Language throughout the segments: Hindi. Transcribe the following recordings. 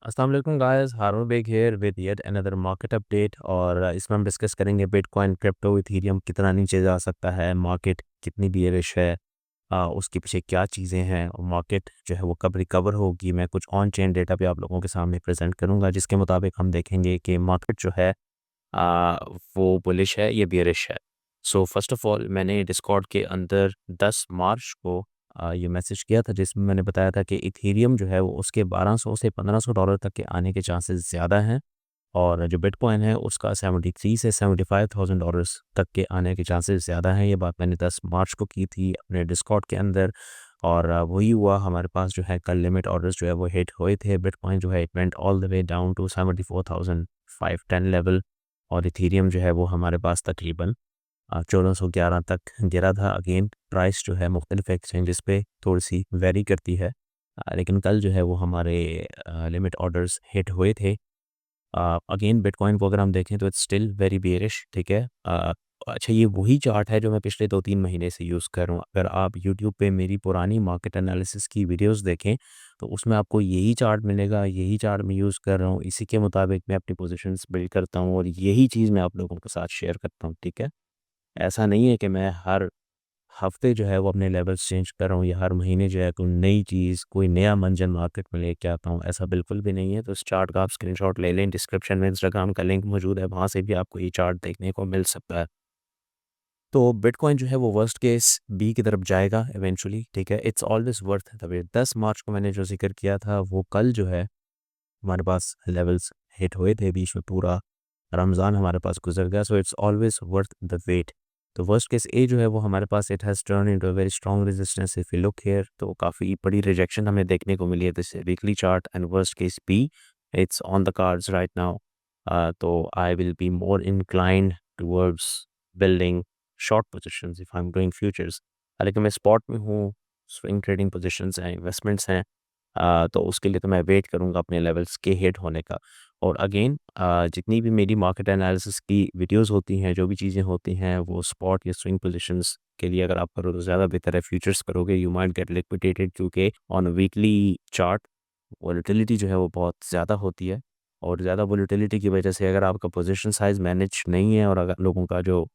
अस्सलाम वालेकुम guys, Haroon Baig here with yet another market update. और इसमें हम डिस्कस करेंगे बिटकॉइन, क्रिप्टो, इथेरियम कितना नीचे जा सकता है, मार्केट कितनी बियरिश है, उसके पीछे क्या चीज़ें हैं और मार्केट जो है वो कब रिकवर होगी। मैं कुछ ऑन चेन डेटा भी आप लोगों के सामने प्रेजेंट करूंगा जिसके मुताबिक हम देखेंगे कि मार्केट जो है आ, वो बुलिश है या बियरिश है। सो फर्स्ट ऑफ ऑल मैंने डिस्कॉर्ड के अंदर 10 मार्च को ये मैसेज किया था जिसमें मैंने बताया था कि इथेरियम जो है वो उसके 1200 से $1500 तक के आने के चांसेस ज़्यादा हैं, और जो बिटकॉइन है उसका 73 से $75,000 तक के आने के चांसेस ज़्यादा हैं। ये बात मैंने 10 मार्च को की थी अपने डिस्कॉर्ड के अंदर, और वही हुआ। हमारे पास जो है कल लिमिट ऑर्डर्स जो है वो हिट हुए थे। बिटकॉइन जो है it went all the way down to 74,510 level, और इथेरियम जो है वो हमारे पास तकरीबन 1411 तक गिरा था। अगेन प्राइस जो है मुख्तलिफ एक्सचेंजेस पे थोड़ी सी वेरी करती है, लेकिन कल जो है वो हमारे लिमिट ऑर्डर्स हिट हुए थे। अगेन बिटकॉइन को अगर हम देखें तो इट्स स्टिल वेरी बेयरिश, ठीक है। अच्छा, ये वही चार्ट है जो मैं पिछले 2-3 महीने से यूज़ कर रहा हूँ। अगर आप यूट्यूब पे मेरी पुरानी मार्केट एनालिसिस की वीडियोस देखें तो उसमें आपको यही चार्ट मिलेगा, यही चार्ट मैं यूज़ कर रहा हूँ, इसी के मुताबिक मैं अपनी पोजीशंस बिल्ड करता हूँ और यही चीज़ मैं आप लोगों के साथ शेयर करता हूँ, ठीक है। ऐसा नहीं है कि मैं हर हफ्ते जो है वो अपने लेवल्स चेंज कर रहा हूँ या हर महीने जो है कोई नई चीज़, कोई नया मंजन मार्केट में लेके आता हूँ, ऐसा बिल्कुल भी नहीं है। तो इस चार्ट का आप स्क्रीनशॉट ले लें, डिस्क्रिप्शन में इंस्टाग्राम का लिंक मौजूद है, वहाँ से भी आपको ये चार्ट देखने को मिल सकता है। तो बिटकॉइन जो है वो वर्स्ट केस बी की तरफ जाएगा इवेंचुअली, ठीक है। It's always worth the wait. 10 March को मैंने जो जिक्र किया था वो कल जो है हमारे पास लेवल्स हिट हुए थे, बीच में पूरा रमज़ान हमारे पास गुजर गया। So it's always worth the wait. तो वर्स्ट केस ए जो है वो हमारे पास it has turn into a very strong resistance. If you look here तो काफ़ी बड़ी रिजेक्शन हमें देखने को मिली है this weekly chart. And worst case B it's on the cards right now. तो I will be more inclined towards building short positions if I am doing futures. लेकिन मैं स्पॉट में हूँ, स्विंग ट्रेडिंग पोजिशंस हैं, इन्वेस्टमेंट्स हैं। तो उसके लिए तो मैं वेट करूँगा अपने लेवल्स के हिट होने का। और अगेन जितनी भी मेरी मार्केट एनालिसिस की वीडियोस होती हैं, जो भी चीज़ें होती हैं, वो स्पॉट या स्विंग पोजीशंस के लिए अगर आप करो तो ज़्यादा बेहतर है। फ्यूचर्स करोगे यू माइट गेट लिक्विडेटेड, क्योंकि ऑन वीकली चार्ट वोलेटिलिटी जो है वो बहुत ज़्यादा होती है, और ज़्यादा वोलेटिलिटी की वजह से अगर आपका पोजीशन साइज़ मैनेज नहीं है और अगर लोगों का जो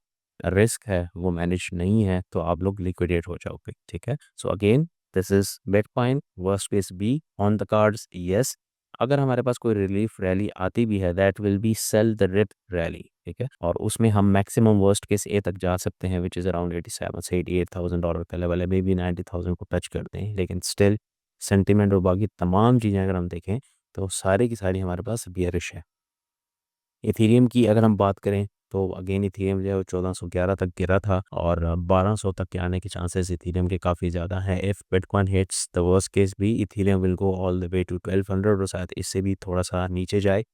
रिस्क है वो मैनेज नहीं है तो आप लोग लिक्विडेट हो जाओगे, ठीक है। So again this is bitcoin, worst case be on the cards, yes. अगर हमारे पास कोई रिलीफ रैली आती भी है that will be sell the rip rally, ठीक है, और उसमें हम मैक्सिमम वर्स्ट केस ए तक जा सकते हैं विच इज़ अराउंड 87 से $88,000 का लेवल है, मे बी 90,000 को टच करते हैं। लेकिन स्टिल सेंटिमेंट और बाकी तमाम चीज़ें अगर हम देखें तो सारी की सारी हमारे पास बियरिश है। इथेरियम की अगर हम बात करें तो अगेन इथेरियम जो है वो 1411 तक गिरा था, और 1200 तक के आने के चांसेस इथेरियम के काफ़ी ज़्यादा हैं। If Bitcoin hits the worst case भी Ethereum will go all the way to 1200, और शायद इससे भी थोड़ा सा नीचे जाए।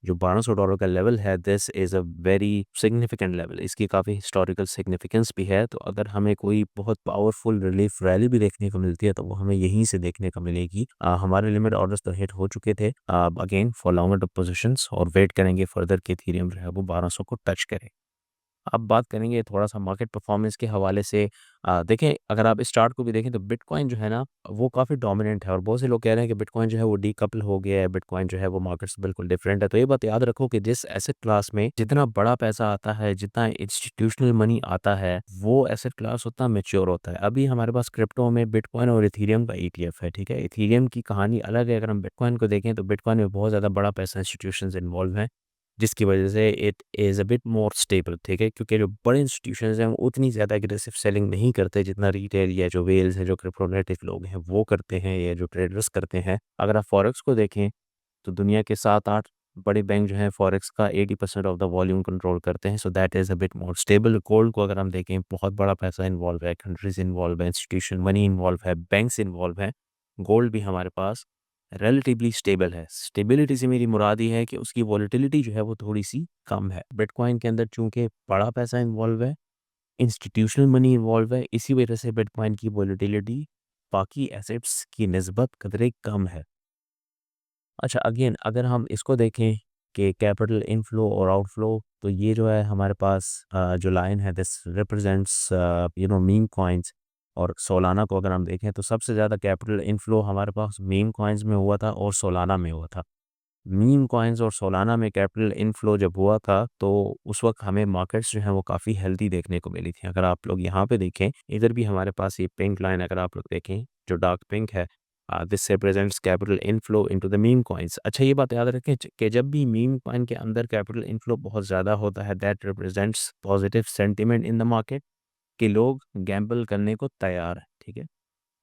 जो $1200 का लेवल है this is a very significant level, इसकी काफ़ी हिस्टोरिकल सिग्निफिकेंस भी है। तो अगर हमें कोई बहुत पावरफुल रिलीफ रैली भी देखने को मिलती है तो वो हमें यहीं से देखने को मिलेगी। हमारे लिमिट ऑर्डर्स तो हिट हो चुके थे अगेन फॉर लॉन्गर पोजिशंस, और वेट करेंगे फर्दर कि इथेरियम जो है वो 1200 को टच करे। अब बात करेंगे थोड़ा-सा मार्केट परफॉर्मेंस के हवाले से। देखें, अगर आप इस चार्ट को भी देखें तो बिटकॉइन जो है ना वो काफ़ी डोमिनेंट है, और बहुत से लोग कह रहे हैं कि बिटकॉइन जो है वो डीकपल हो गया है, बिटकॉइन जो है वो मार्केट से बिल्कुल डिफरेंट है। तो ये बात याद रखो कि जिस एसेट क्लास में जितना बड़ा पैसा आता है, जितना इंस्टीट्यूशनल मनी आता है, वो एसेट क्लास उतना मैच्योर होता है। अभी हमारे पास क्रिप्टो में बिटकॉइन और इथेरियम का ईटीएफ है, ठीक है। इथेरियम की कहानी अलग है। अगर हम बिटकॉइन को देखें तो बिटकॉइन में बहुत ज़्यादा बड़ा पैसा इंस्टीट्यूशंस इन्वॉल्व हैं, जिसकी वजह से it is a bit more stable, ठीक है, क्योंकि जो बड़े इंस्टीट्यूशंस हैं वो उतनी ज़्यादा एग्रेसिव सेलिंग नहीं करते जितना रिटेल या जो वेल्स हैं, जो क्रिप्टोनेटिव लोग हैं वो करते हैं, या जो ट्रेडर्स करते हैं। अगर आप फॉरेक्स को देखें तो दुनिया के 7-8 बड़े बैंक जो हैं फॉरेक्स का 80% ऑफ द वॉल्यूम कंट्रोल करते हैं। So that is a bit more stable. Gold को अगर हम देखें, बहुत बड़ा पैसा इन्वॉल्व है, कंट्रीज इन्वॉल्व है, इंस्टीट्यूशन मनी इन्वॉल्व है, बैंक्स इन्वॉल्व हैं। गोल्ड भी हमारे पास रिलेटिवली स्टेबल है। स्टेबिलिटी से मेरी मुराद ये है कि उसकी वॉलेटिलिटी जो है वो थोड़ी-सी कम है। बिटकॉइन के अंदर चूँकि बड़ा पैसा इन्वॉल्व है, इंस्टीट्यूशनल मनी इन्वॉल्व है, इसी वजह से बिटकॉइन की वॉलेटिलिटी बाकी एसेट्स की निस्बत कदरे कम है। अच्छा, अगेन अगर हम इसको देखें कि कैपिटल इनफ्लो और आउटफ्लो, तो ये जो है हमारे पास जो लाइन है दिस रिप्रेजेंट्स मीम कॉइन्स। और सोलाना को अगर हम देखें तो सबसे ज़्यादा कैपिटल इनफ्लो हमारे पास मीम कॉइन्स में हुआ था और सोलाना में हुआ था। मीम कॉइन्स और सोलाना में कैपिटल इनफ्लो जब हुआ था तो उस वक्त हमें मार्केट्स जो हैं वो काफ़ी हेल्दी देखने को मिली थी। अगर आप लोग यहाँ पे देखें, इधर भी हमारे पास ये पिंक लाइन अगर आप लोग देखें जो डार्क पिंक है, this represents capital inflow into the meme coins. अच्छा, ये बात याद रखें कि जब भी मीम कॉइन के अंदर कैपिटल इनफ्लो बहुत ज़्यादा होता है, that represents positive sentiment in the market, कि लोग गैम्बल करने को तैयार हैं। ठीक है,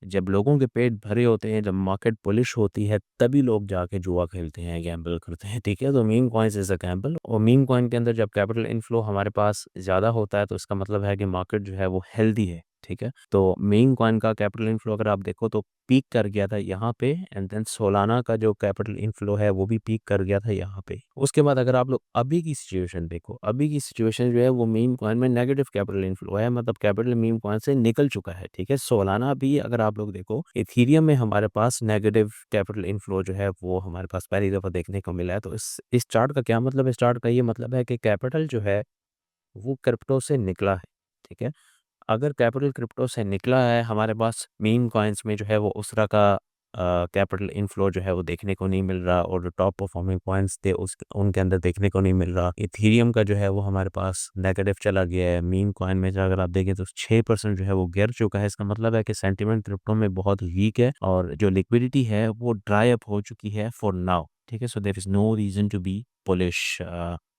जब लोगों के पेट भरे होते हैं, जब मार्केट बुलिश होती है, तभी लोग जाके जुआ खेलते हैं, गैम्बल करते हैं। ठीक है, तो meme coins is a gamble, और मीम कॉइन के अंदर जब कैपिटल इनफ्लो हमारे पास ज़्यादा होता है तो इसका मतलब है कि मार्केट जो है वो हेल्दी है। ठीक है, तो मीम कॉइन का कैपिटल इनफ्लो अगर आप देखो तो पीक कर गया था यहाँ पे, एंड देन सोलाना का जो कैपिटल इनफ्लो है वो भी पीक कर गया था यहाँ पे। उसके बाद अगर आप लोग अभी की सिचुएशन देखो, अभी की सिचुएशन जो है वो मीम कॉइन में नेगेटिव कैपिटल इनफ्लो है, मतलब कैपिटल मीम कॉइन से निकल चुका है। ठीक है, सोलाना भी अगर आप लोग देखो, इथीरियम में हमारे पास नेगेटिव कैपिटल इनफ्लो जो है वो हमारे पास पहली दफ़ा देखने को मिला है। तो इस चार्ट का क्या मतलब है? इस चार्ट का ये मतलब है कि कैपिटल जो है वो क्रिप्टो से निकला है। ठीक है, अगर कैपिटल क्रिप्टो से निकला है, हमारे पास मीम कॉइन्स में जो है वो उस तरह का कैपिटल इनफ्लो जो है वो देखने को नहीं मिल रहा, और जो टॉप परफॉर्मिंग कॉइन्स थे उस उनके अंदर देखने को नहीं मिल रहा। इथीरियम का जो है वो हमारे पास नेगेटिव चला गया है। मीम कॉइन में जो अगर आप देखें तो 6% जो है वो गिर चुका है। इसका मतलब है कि सेंटिमेंट क्रिप्टो में बहुत वीक है, और जो लिक्विडिटी है वो ड्राई अप हो चुकी है फॉर नाउ। ठीक है, so there is no reason to be bullish.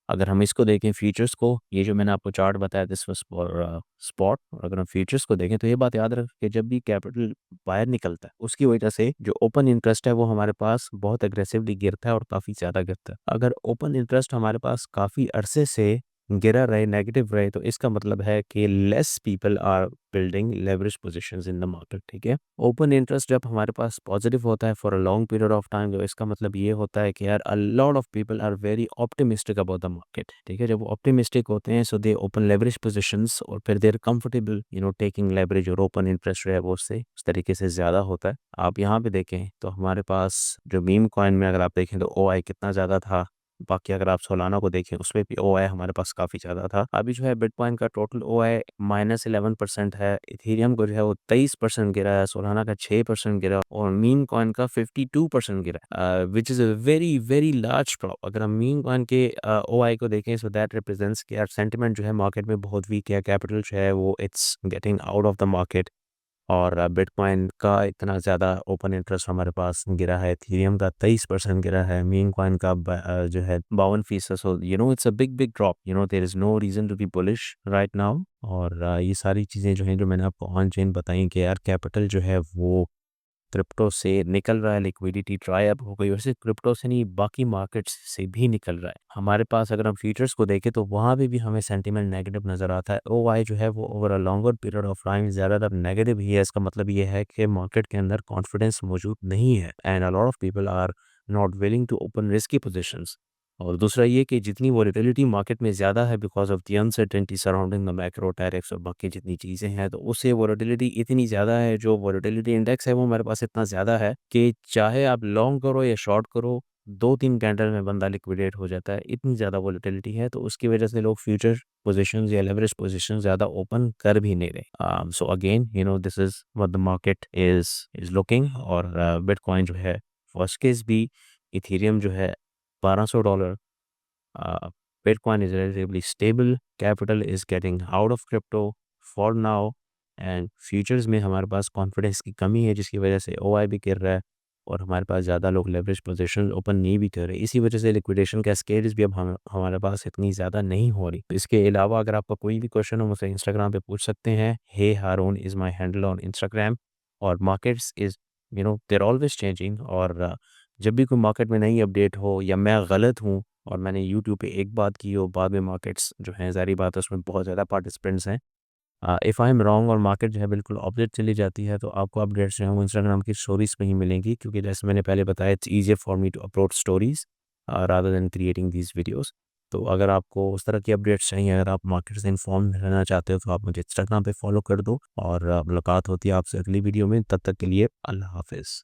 अगर हम इसको देखें फ्यूचर्स को, ये जो मैंने आपको चार्ट बताया दिस वाज फॉर स्पॉट, और अगर हम फ्यूचर्स को देखें तो ये बात याद रखें कि जब भी कैपिटल बाहर निकलता है उसकी वजह से जो ओपन इंटरेस्ट है वो हमारे पास बहुत अग्रेसिवली गिरता है और काफ़ी ज़्यादा गिरता है। अगर ओपन इंटरेस्ट हमारे पास काफ़ी अरसे से गिरा रहे, नेगेटिव रहे, तो इसका मतलब है कि less people are building leverage positions in the market. ठीक है, ओपन इंटरेस्ट जब हमारे पास पॉजिटिव होता है for a long period of time, तो इसका मतलब ये होता है कि यार a lot of people are very optimistic about the market. ठीक है, जब वो ऑप्टिमिस्टिक होते हैं so they open leverage positions, और फिर they are comfortable taking leverage, और ओपन इंटरेस्ट जो है वो उससे उस तरीके से ज़्यादा होता है। आप यहाँ पे देखें तो हमारे पास जो मीम कॉइन में अगर आप देखें तो ओ आई कितना ज़्यादा था। बाकी अगर आप सोलाना को देखें उसमें भी ओ आई हमारे पास काफ़ी ज़्यादा था। अभी जो है बिटकॉइन का टोटल ओ आई -11% है, इथेरियम को जो है वो 23% गिरा है, सोलाना का 6% गिरा, और मीम कॉइन का 52% गिरा, which is a very very large drop. अगर हम मीम कॉइन के ओ आई को देखें सो दैट रिप्रेजेंट्स कि यार सेंटिमेंट जो है मार्केट में बहुत वीक है, कैपिटल जो है वो it's getting out of the market, और बिटकॉइन का इतना ज़्यादा ओपन इंटरेस्ट हमारे पास गिरा है, इथेरियम का 23% गिरा है, मीम कॉइन का जो है 52%। So it's a big big drop, there is no reason to be bullish right now. और ये सारी चीज़ें जो हैं जो मैंने आपको ऑन चेन बताई कि यार कैपिटल जो है वो क्रिप्टो से निकल रहा है, लिक्विडिटी ड्राई अप हो गई, और सिर्फ क्रिप्टो से नहीं बाकी मार्केट्स से भी निकल रहा है। हमारे पास अगर हम फ्यूचर्स को देखें तो वहाँ पे भी हमें सेंटीमेंट नेगेटिव नज़र आता है। ओ आई जो है वो over a longer period of time ज़्यादातर नेगेटिव ही है। इसका मतलब ये है कि मार्केट के अंदर कॉन्फिडेंस मौजूद नहीं है, and a lot of people are not willing to open risky positions. और दूसरा ये कि जितनी वोलेटिलिटी मार्केट में ज़्यादा है because of the uncertainty surrounding the macro tariffs और बाकी जितनी चीज़ें हैं, तो उससे वोलेटिलिटी इतनी ज़्यादा है, जो वोलेटिलिटी इंडेक्स है वो हमारे पास इतना ज़्यादा है कि चाहे आप लॉन्ग करो या शॉर्ट करो, 2-3 कैंडल में बंदा लिक्विडेट हो जाता है, इतनी ज़्यादा वोलेटिलिटी है। तो उसकी वजह से लोग फ्यूचर पोजीशंस या लेवरेज पोजीशंस ज़्यादा ओपन कर भी नहीं रहे। सो again this is what the market is looking. और बिटकॉइन जो है फर्स्ट केस भी, इथेरियम जो है $1200, Bitcoin is relatively stable, capital is getting out of crypto for now, and futures में हमारे पास कॉन्फिडेंस की कमी है जिसकी वजह से ओ आई भी गिर रहा है, और हमारे पास ज़्यादा लोग लेवरेज पोजीशन ओपन नहीं भी कर रहे। इसी वजह से लिक्विडेशन कैस्केड्स भी अब हमारे पास इतनी ज़्यादा नहीं हो रही। तो इसके अलावा अगर आपका कोई भी क्वेश्चन हो मुझसे इंस्टाग्राम पे पूछ सकते हैं। Hey Haroon is my handle on Instagram. और markets is there always changing, और जब भी कोई मार्केट में नई अपडेट हो या मैं गलत हूँ और मैंने यूट्यूब पे एक बात की हो, बाद में मार्केट्स जो हैं ज़ाहिर बात है उसमें बहुत ज़्यादा पार्टिसिपेंट्स हैं, इफ़ आई एम रॉन्ग और मार्केट जो है बिल्कुल ऑपोजिट चली जाती है, तो आपको अपडेट्स जो हैं वो इंस्टाग्राम की स्टोरीज़ पे ही मिलेंगी, क्योंकि जैसे मैंने पहले बताया it's easier for me to upload stories rather than creating these videos. तो अगर आपको उस तरह की अपडेट्स चाहिए, अगर आप मार्केट से इन्फॉर्म रहना चाहते हो, तो आप मुझे इंस्टाग्राम पे फॉलो कर दो, और मुलाकात होती है आपसे अगली वीडियो में। तब तक के लिए अल्लाह हाफ़िज़।